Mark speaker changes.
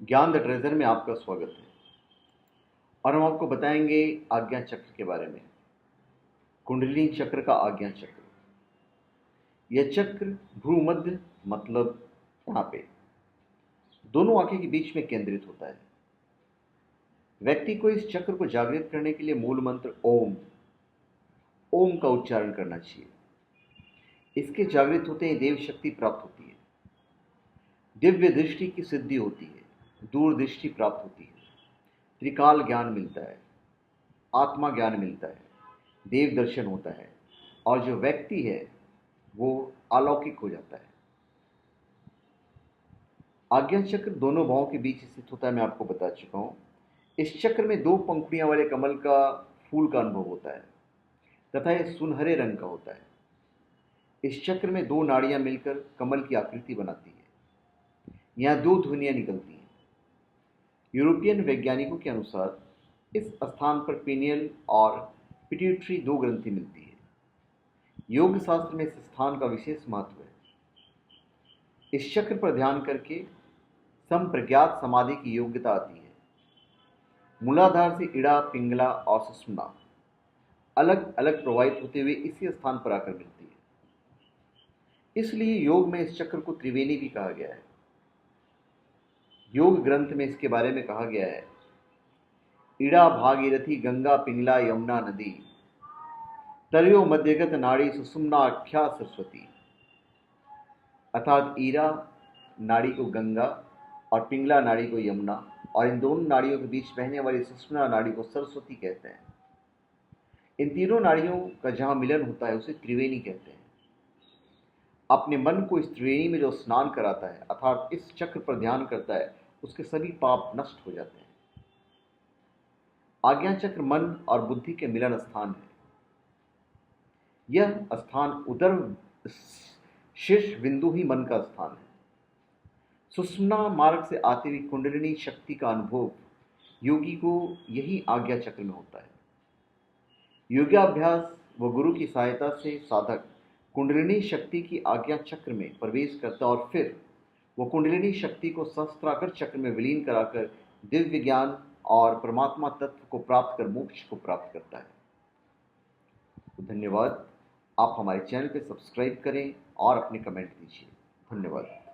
Speaker 1: ज्ञान the treasure में आपका स्वागत है। और हम आपको बताएंगे आज्ञा चक्र के बारे में। कुंडलिनी चक्र का आज्ञा चक्र, यह चक्र भ्रूमध्य मतलब यहाँ पे दोनों आंखें के बीच में केंद्रित होता है। व्यक्ति को इस चक्र को जागृत करने के लिए मूल मंत्र ओम ओम का उच्चारण करना चाहिए। इसके जागृत होते ही देव शक्ति प्राप्त होती है, दिव्य दृष्टि की सिद्धि होती है, दूरदृष्टि प्राप्त होती है, त्रिकाल ज्ञान मिलता है, आत्मा ज्ञान मिलता है, देव दर्शन होता है और जो व्यक्ति है वो अलौकिक हो जाता है। आज्ञा चक्र दोनों भावों के बीच स्थित होता है, मैं आपको बता चुका हूं। इस चक्र में दो पंखुड़ियां वाले कमल का फूल का अनुभव होता है तथा यह सुनहरे रंग का होता है। इस चक्र में दो नाड़ियां मिलकर कमल की आकृति बनाती है। यहां दो ध्वनियां निकलती हैं। यूरोपियन वैज्ञानिकों के अनुसार इस स्थान पर पीनियल और पिट्यूटरी दो ग्रंथि मिलती है। योग शास्त्र में इस स्थान का विशेष महत्व है। इस चक्र पर ध्यान करके संप्रज्ञात समाधि की योग्यता आती है। मूलाधार से इड़ा, पिंगला और सुषुम्ना अलग अलग प्रवाहित होते हुए इसी स्थान पर आकर मिलती है। इसलिए योग में इस चक्र को त्रिवेणी भी कहा गया है। योग ग्रंथ में इसके बारे में कहा गया है, इड़ा भागीरथी गंगा पिंगला यमुना नदी, तरयो मध्यगत नाड़ी सुषुम्ना आख्या सरस्वती। अर्थात ईरा नाड़ी को गंगा और पिंगला नाड़ी को यमुना और इन दोनों नाड़ियों के बीच बहने वाली सुषुम्ना नाड़ी को सरस्वती कहते हैं। इन तीनों नाड़ियों का जहां मिलन होता है उसे त्रिवेणी कहते हैं। अपने मन को इस त्रिवेणी में जो स्नान कराता है अर्थात इस चक्र पर ध्यान करता है उसके सभी पाप नष्ट हो जाते हैं। आज्ञा चक्र मन और बुद्धि के मिलन स्थान है। यह स्थान उदर शीर्ष बिंदु ही मन का स्थान है। सुषुम्ना मार्ग से आती हुई कुंडलिनी शक्ति का अनुभव योगी को यही आज्ञा चक्र में होता है। योगाभ्यास व गुरु की सहायता से साधक कुंडलिनी शक्ति की आज्ञा चक्र में प्रवेश करता और फिर वो कुंडलिनी शक्ति को सहस्त्राकर चक्र में विलीन कराकर दिव्य ज्ञान और परमात्मा तत्व को प्राप्त कर मोक्ष को प्राप्त करता है। तो धन्यवाद। आप हमारे चैनल पे सब्सक्राइब करें और अपने कमेंट दीजिए। धन्यवाद।